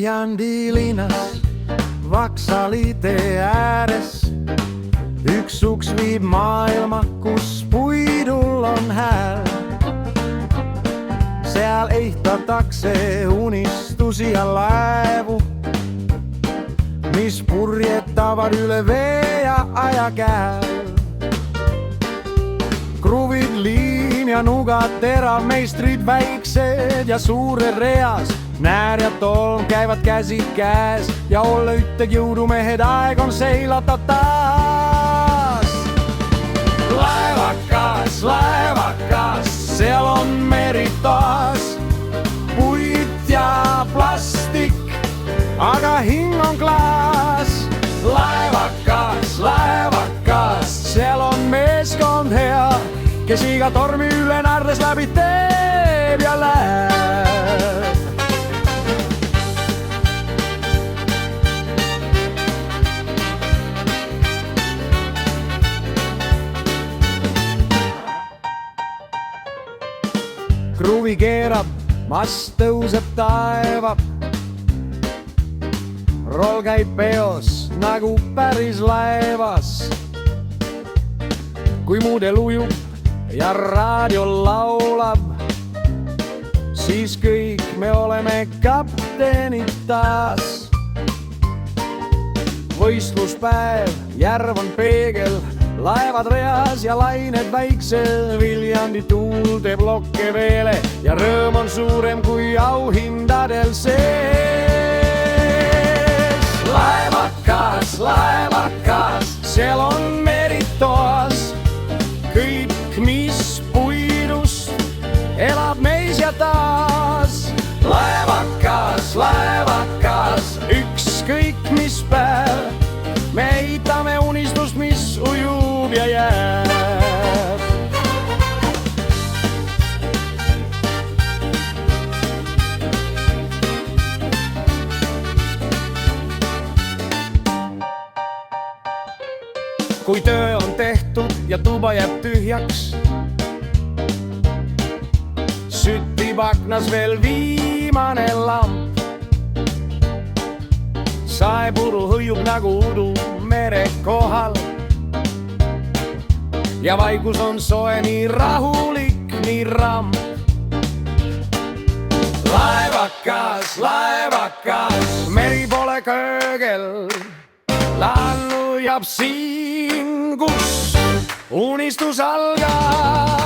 Viljandi linnas Vaksali tee ääres. Üks uks viib maailma, kus puidul on hääl. Seal ehtatakse unistusi ja laevu, mis purjetavad üle vee ja aja käel. Kruvid, liim ja nugad, teravmeistrid väiksed ja suured reas. Näär ja tolm käivad käsikäes ja olla üttegi jõudumehed, aeg on seilata taas. Laevakas, seal on meri taas. Puit ja plastik, aga hing on klaas. Laevakas, seal on meeskond hea, kes iga tormi üle naerdes läbi teeb ja läheb. Kruvi keerab, mast tõuseb, taevab. Roll käib peos nagu päris laevas. Kui mudel ujub ja raadio laulab, siis kõik me oleme kaptenid taas. Võistluspäev, järv on peegel, laevad reas ja lained väiksed. Viljandi tuul teeb lokke veele ja rõõm on suurem kui auhindadel sees. Laevakas, seal on meri toas. Kõik, mis puidust, elab meis ja taas. Laevakas, ükskõik mis päev, me ehitame unistust, mis ujub ja jääb. Kui töö on tehtud ja tuba jääb tühjaks, süttib aknas veel viimane lamp. Saepuru hõiub nagu udu mere kohal ja vaikus on soe, nii rahulik, nii ramp. Laevakas, meri pole köögel, lannujab siin, kus unistus algab.